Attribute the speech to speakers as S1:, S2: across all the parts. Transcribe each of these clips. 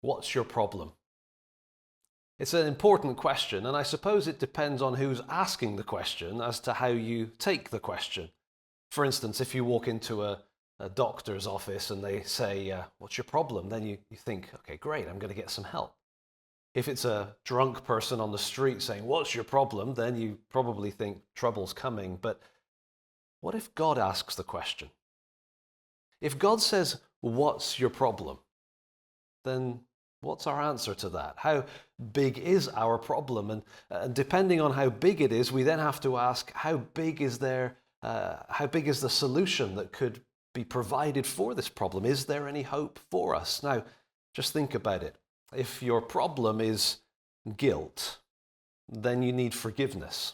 S1: What's your problem? It's an important question, and I suppose it depends on who's asking the question as to how you take the question. For instance, if you walk into a doctor's office and they say, what's your problem? Then you think, okay, great, I'm going to get some help. If it's a drunk person on the street saying, what's your problem? Then you probably think trouble's coming. But what if God asks the question? If God says, what's your problem? Then what's our answer to that? How big is our problem? And depending on how big it is, we then have to ask, how big is the solution that could be provided for this problem? Is there any hope for us? Now, just think about it. If your problem is guilt, then you need forgiveness.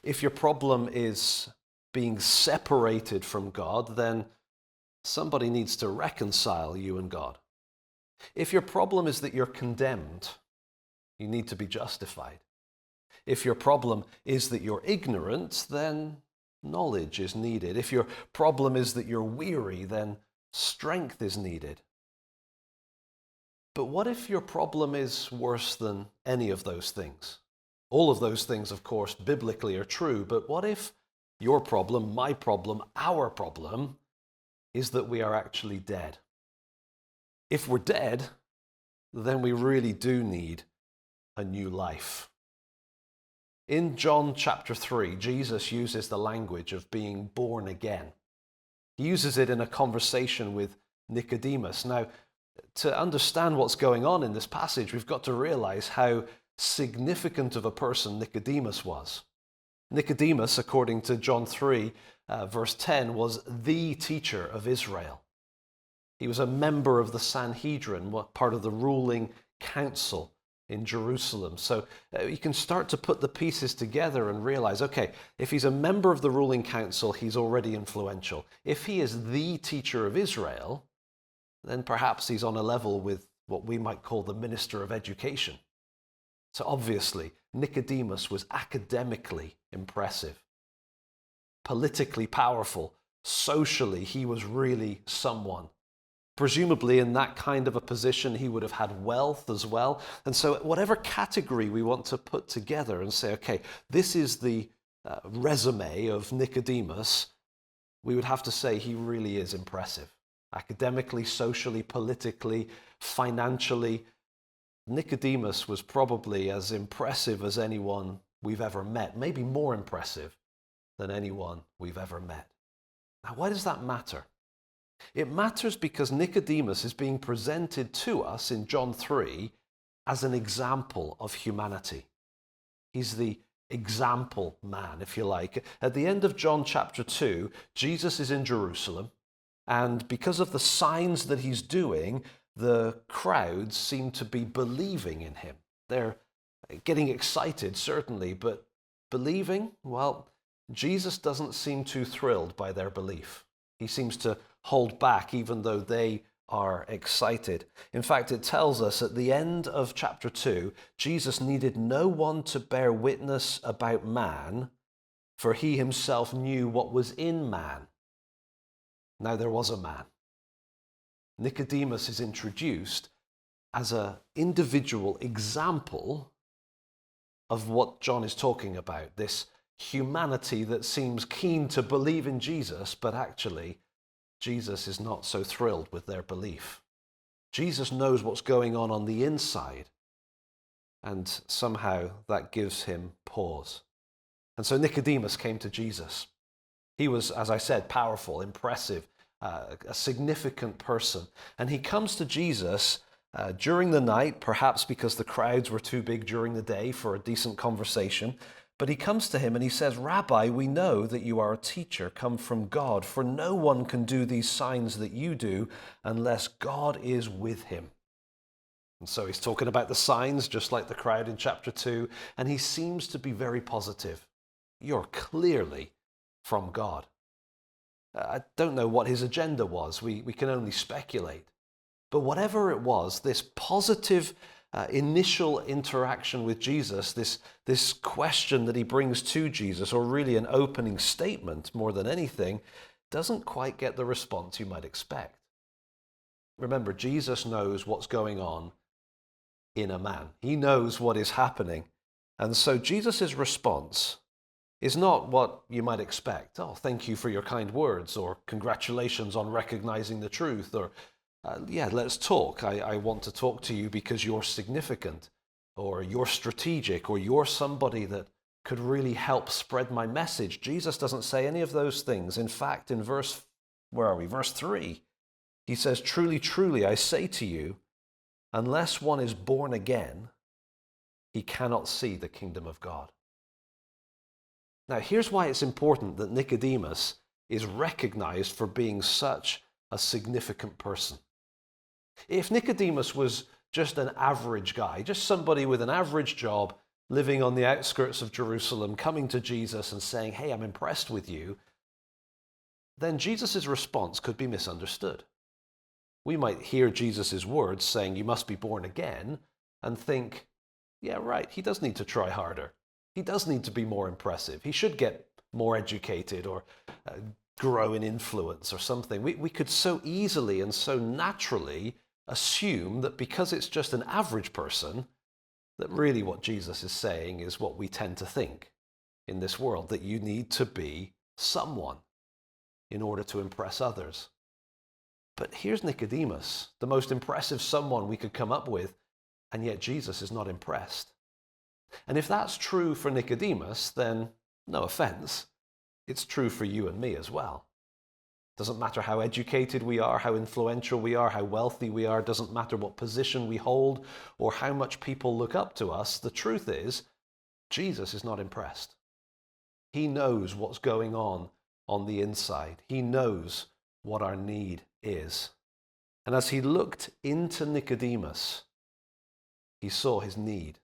S1: If your problem is being separated from God, then somebody needs to reconcile you and God. If your problem is that you're condemned, you need to be justified. If your problem is that you're ignorant, then knowledge is needed. If your problem is that you're weary, then strength is needed. But what if your problem is worse than any of those things? All of those things, of course, biblically are true, but what if your problem, my problem, our problem is that we are actually dead? If we're dead, then we really do need a new life. In John chapter 3, Jesus uses the language of being born again. He uses it in a conversation with Nicodemus. Now, to understand what's going on in this passage, we've got to realize how significant of a person Nicodemus was. Nicodemus, according to John 3, verse 10, was the teacher of Israel. He was a member of the Sanhedrin, part of the ruling council in Jerusalem. So you can start to put the pieces together and realize, okay, if he's a member of the ruling council, he's already influential. If he is the teacher of Israel, then perhaps he's on a level with what we might call the minister of education. So obviously, Nicodemus was academically impressive, politically powerful, socially, he was really someone. Presumably in that kind of a position, he would have had wealth as well. And so whatever category we want to put together and say, okay, this is the resume of Nicodemus, we would have to say he really is impressive. Academically, socially, politically, financially, Nicodemus was probably as impressive as anyone we've ever met, maybe more impressive than anyone we've ever met. Now, why does that matter? It matters because Nicodemus is being presented to us in John 3 as an example of humanity. He's the example man, if you like. At the end of John chapter 2, Jesus is in Jerusalem, and because of the signs that he's doing, the crowds seem to be believing in him. They're getting excited, certainly, but believing? Well, Jesus doesn't seem too thrilled by their belief. He seems to hold back even though they are excited. In fact, it tells us at the end of chapter 2, Jesus needed no one to bear witness about man, for he himself knew what was in man. Now there was a man. Nicodemus is introduced as an individual example of what John is talking about, this humanity that seems keen to believe in Jesus, but actually Jesus is not so thrilled with their belief. Jesus knows what's going on the inside, and somehow that gives him pause. And so Nicodemus came to Jesus. He was, as I said, powerful, impressive, a significant person. And he comes to Jesus during the night, perhaps because the crowds were too big during the day for a decent conversation. But he comes to him and he says, "Rabbi, we know that you are a teacher come from God, for no one can do these signs that you do unless God is with him." And so he's talking about the signs, just like the crowd in chapter 2, and he seems to be very positive. You're clearly from God. I don't know what his agenda was. We can only speculate. But whatever it was, this positive initial interaction with Jesus, this question that he brings to Jesus, or really an opening statement more than anything, doesn't quite get the response you might expect. Remember, Jesus knows what's going on in a man. He knows what is happening. And so Jesus' response is not what you might expect. Oh, thank you for your kind words, or congratulations on recognizing the truth, or yeah, let's talk. I want to talk to you because you're significant, or you're strategic, or you're somebody that could really help spread my message. Jesus doesn't say any of those things. In fact, in verse 3, he says, truly, truly, I say to you, unless one is born again, he cannot see the kingdom of God. Now, here's why it's important that Nicodemus is recognized for being such a significant person. If Nicodemus was just an average guy, just somebody with an average job, living on the outskirts of Jerusalem, coming to Jesus and saying, hey, I'm impressed with you, then Jesus' response could be misunderstood. We might hear Jesus' words saying, you must be born again, and think, yeah, right, he does need to try harder. He does need to be more impressive. He should get more educated, or grow in influence or something. We could so easily and so naturally assume that because it's just an average person, that really what Jesus is saying is what we tend to think in this world, that you need to be someone in order to impress others. But here's Nicodemus, the most impressive someone we could come up with, and yet Jesus is not impressed. And if that's true for Nicodemus, then no offense, it's true for you and me as well. Doesn't matter how educated we are, how influential we are, how wealthy we are, doesn't matter what position we hold or how much people look up to us. The truth is, Jesus is not impressed. He knows what's going on the inside. He knows what our need is. And as he looked into Nicodemus, he saw his need.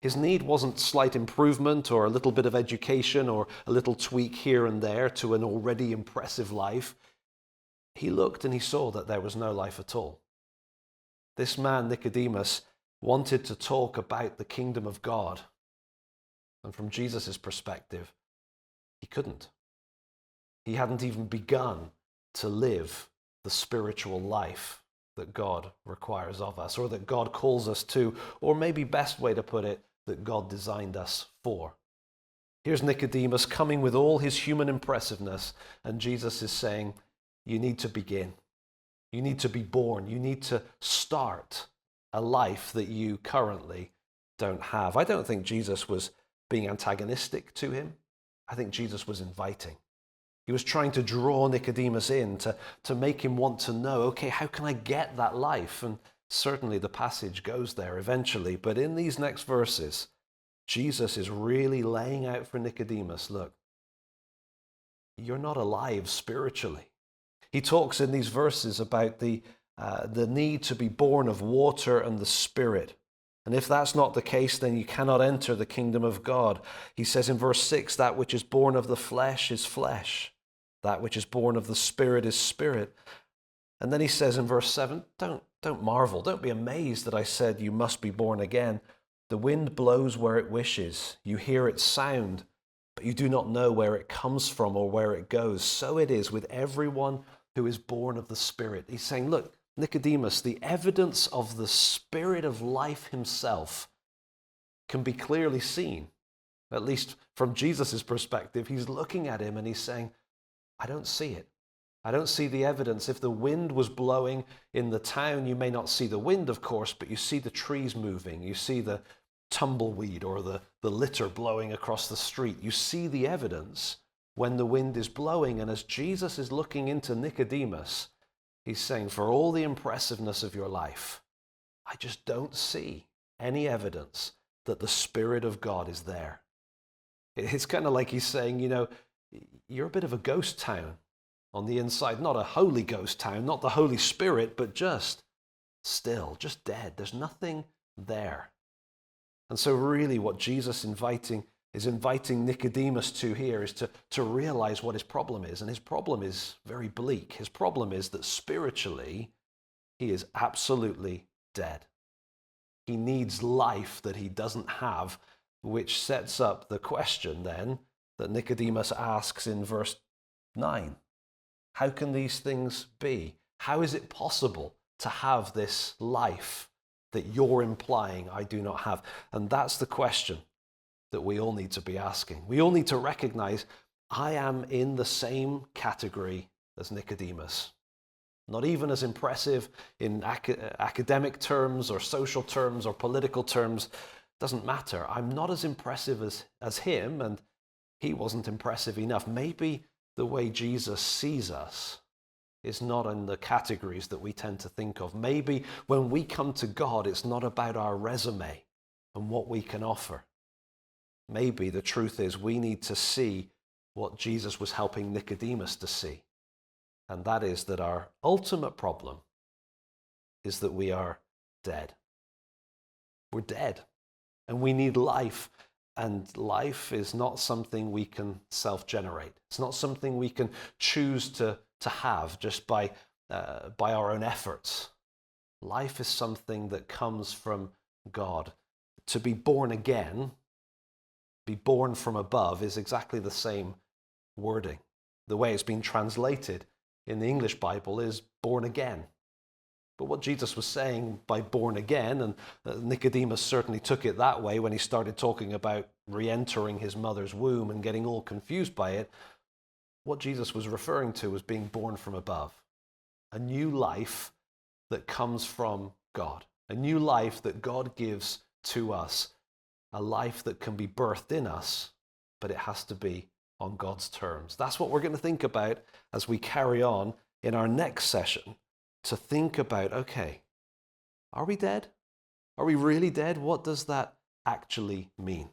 S1: His need wasn't slight improvement or a little bit of education or a little tweak here and there to an already impressive life. He looked and he saw that there was no life at all. This man, Nicodemus, wanted to talk about the kingdom of God. And from Jesus' perspective, he couldn't. He hadn't even begun to live the spiritual life that God requires of us, or that God calls us to, or maybe best way to put it, that God designed us for. Here's Nicodemus coming with all his human impressiveness, and Jesus is saying, you need to begin. You need to be born. You need to start a life that you currently don't have. I don't think Jesus was being antagonistic to him. I think Jesus was inviting. He was trying to draw Nicodemus in to make him want to know, okay, how can I get that life? And certainly the passage goes there eventually. But in these next verses, Jesus is really laying out for Nicodemus, look, you're not alive spiritually. He talks in these verses about the need to be born of water and the Spirit. And if that's not the case, then you cannot enter the kingdom of God. He says in verse 6, that which is born of the flesh is flesh. That which is born of the Spirit is spirit. And then he says in verse 7, don't marvel, don't be amazed that I said you must be born again. The wind blows where it wishes. You hear its sound, but you do not know where it comes from or where it goes. So it is with everyone who is born of the Spirit. He's saying, look, Nicodemus, the evidence of the Spirit of life himself can be clearly seen. At least from Jesus' perspective, he's looking at him and he's saying, I don't see it. I don't see the evidence. If the wind was blowing in the town, you may not see the wind, of course, but you see the trees moving. You see the tumbleweed or the litter blowing across the street. You see the evidence when the wind is blowing. And as Jesus is looking into Nicodemus, he's saying, for all the impressiveness of your life, I just don't see any evidence that the Spirit of God is there. It's kind of like he's saying, you know, you're a bit of a ghost town on the inside. Not a holy ghost town, not the Holy Spirit, but just still, just dead. There's nothing there. And so really what Jesus is inviting Nicodemus to here is to realize what his problem is. And his problem is very bleak. His problem is that spiritually, he is absolutely dead. He needs life that he doesn't have, which sets up the question then that Nicodemus asks in verse 9. How can these things be? How is it possible to have this life that you're implying I do not have? And that's the question that we all need to be asking. We all need to recognize I am in the same category as Nicodemus. Not even as impressive in academic terms or social terms or political terms. Doesn't matter. I'm not as impressive as him, and he wasn't impressive enough. Maybe the way Jesus sees us is not in the categories that we tend to think of. Maybe when we come to God, it's not about our resume and what we can offer. Maybe the truth is we need to see what Jesus was helping Nicodemus to see. And that is that our ultimate problem is that we are dead. We're dead. And we need life. And life is not something we can self-generate. It's not something we can choose to have just by our own efforts. Life is something that comes from God. To be born again, be born from above, is exactly the same wording. The way it's been translated in the English Bible is born again. But what Jesus was saying by born again, and Nicodemus certainly took it that way when he started talking about re-entering his mother's womb and getting all confused by it, what Jesus was referring to was being born from above. A new life that comes from God. A new life that God gives to us. A life that can be birthed in us, but it has to be on God's terms. That's what we're going to think about as we carry on in our next session, to think about, okay, are we dead? Are we really dead? What does that actually mean?